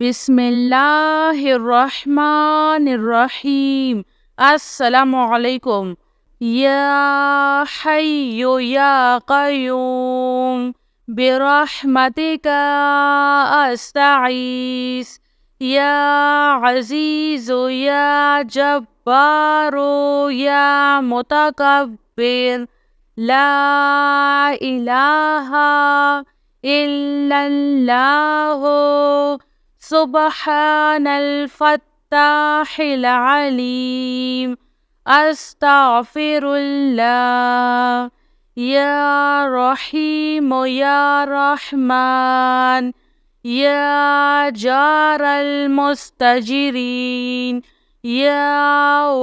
बिस्मिल्लाहिर्रहमानिर्रहीम। अस्सलामु अलैकुम। या हय्यु या क़य्यूम बिरहमतिका अस्तगीस। या अज़ीज़ु या जब्बारु या मुतकब्बिर। ला इलाहा इल्लल्लाहु सुब्हानल फ़त्ताहिल अलीम। अस्तग़फिरुल्लाह। या रहीम या रहमान। या जारल मुस्तजिरीन। या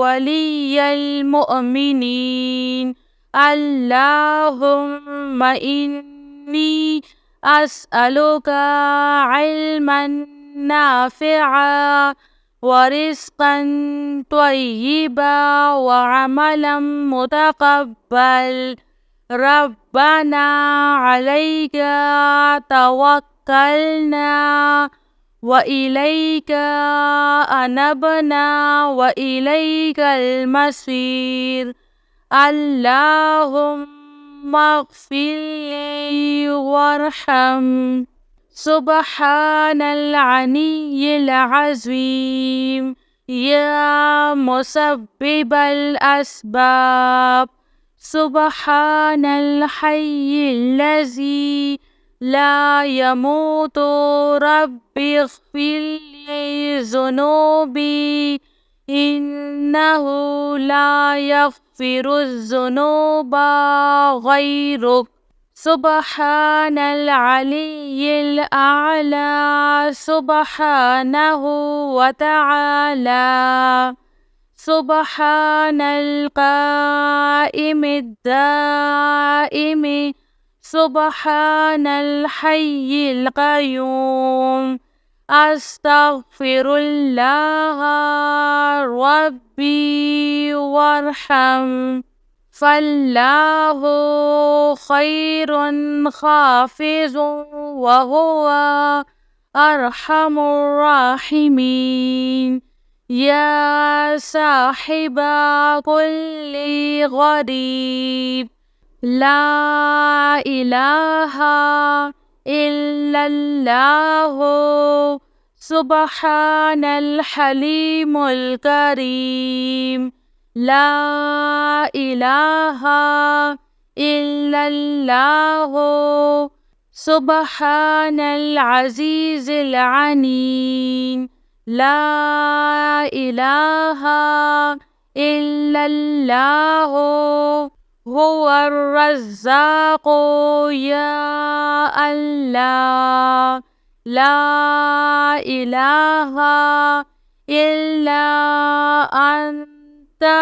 वलियल मुअमिनीन। अल्लाहुम्मा इन्नी अस्अलुका इल्मन नाफ़िआ व रिज़्क़न त्वय्यिबा व अमलन मुतक़ब्बल। रब्बना अलैका तवक्कलना व इलैका अनबना व इलैकल मसीर। अल्लाहुम्मा अग़फ़िरली वरहम। सुब्हानल अलिय्यिल अज़ीम। या मुसब्बिबल अस्बाब। सुब्हानल हय्यिल्लज़ी ला यमूतु। रब्बिग़फ़िरली ज़ुनूबी इन्नहु ला यग़फ़िरुज़्ज़ुनूबा ग़ैरुक। सुब्हानल अलिय्यिल अअला। सुब्हानहु व तआला। सुब्हानल क़ाइमिद दाइमि। सुब्हानल हय्यिल क़य्यूम। अस्तग़फिरुल्लाह रब्बी वरहम। फ़ल्लाहु ख़ैरुन हाफ़िज़ुन व हुवा अरहमुर राहिमीन। या साहिबा कुल्लि ग़रीब। ला इलाहा इल्लल्लाहु सुब्हानल हलीमुल करीम। ला इलाहा इल्लल्लाहु सुब्हानल अज़ीज़िल अलीम। ला इलाहा इल्लल्लाहु हुवर रज़्ज़ाक़ु। या अल्लाह। ला इलाहा इल्ला अन्ता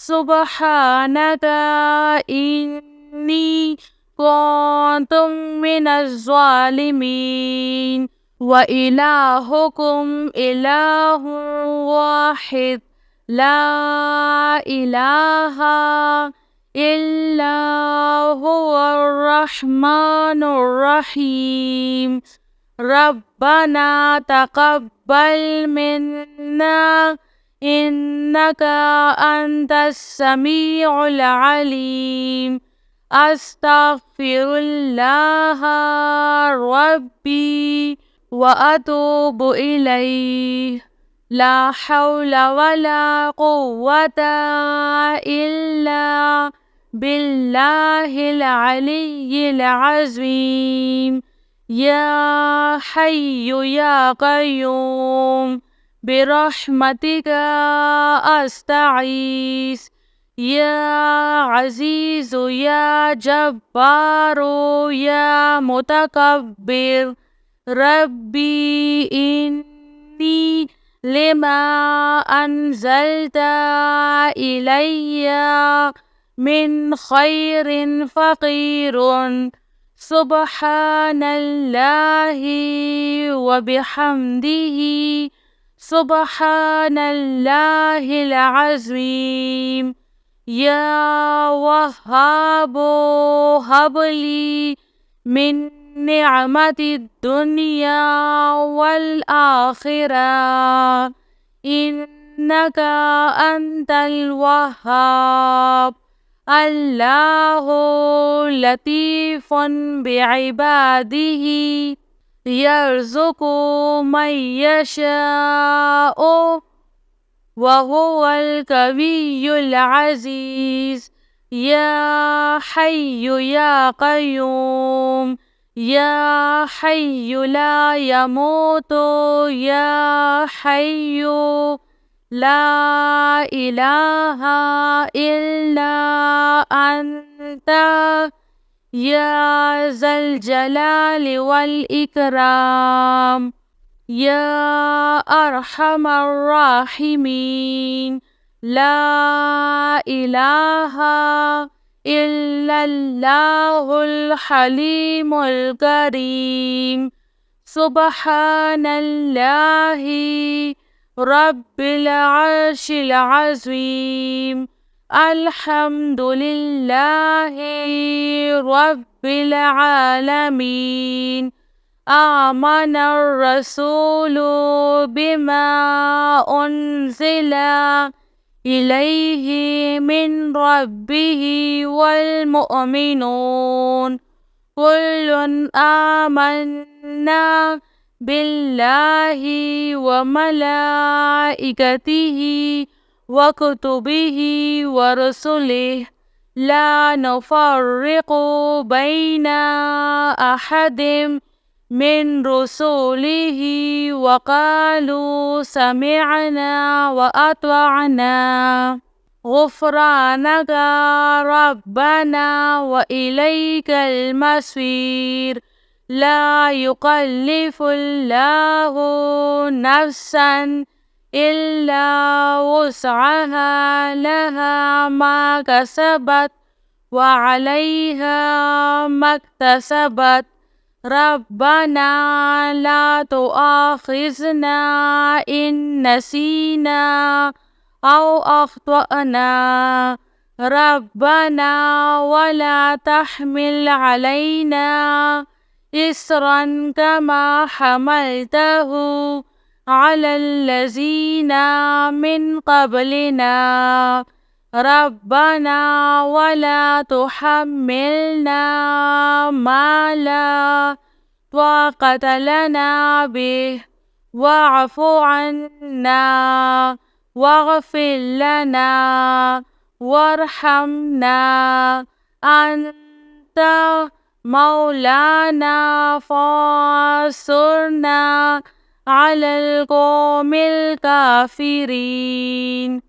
सुब्हानका इन्नी कुन्तु मिनज़ ज़ालिमीन। व इलाहुकुम इलाहुन वाहिद। ला इलाहा इल्ला हुवर रहमानुर रहीम। रब्बना तक़ब्बल मिन्ना इन्नका अंतस समीउल अलीम। अस्तग़फिरुल्लाह रब्बी व अतूबु इलैह। ला हौला वला कुव्वता इल्ला बिल्लाहिल अलिय्यिल अज़ीम। या हय्यु या क़य्यूम बिरहमतिका अस्तगीस। या अज़ीज़ु या जब्बारु या मुतकब्बिर। रब्बी इन्नी लिमा अन्ज़ल्ता इलैया मिन खैरिन फ़क़ीरुन। सुब्हानल्लाहि व बिहम्दिही। सुब्हानल्लाहिल अज़ीम। या वहाबो हबली मिन نعمة الدنيا والآخرة إنك أنت الوهاب. الله لطيف بعباده يرزق من يشاء وهو القوي العزيز. يا حي يا قيوم يا حي لا يموت يا حي لا إله إلا أنت يا ذا الجلال والإكرام يا أرحم الراحمين. لا إله إلا الله الحليم الكريم. سبحان الله رب العرش العظيم. الحمد لله رب العالمين. آمن الرسول بما أنزل إليه من ربه والمؤمنون كل آمنا بالله وملائكته وكتبه ورسله لا نفرق بين أحد من رسله وقالوا سمعنا وأطعنا غفرانك ربنا وإليك المصير. لا يكلف الله نفسا إلا وسعها لها ما كسبت وعليها ما اكتسبت. ربنا لا تؤاخذنا إن نسينا أو أخطأنا. ربنا ولا تحمل علينا إصرا كما حملته على الذين من قبلنا. ربنا ولا تحملنا ما لا طاقة لنا به واعف عنا واغفر لنا وارحمنا أنت مولانا فانصرنا على القوم الكافرين.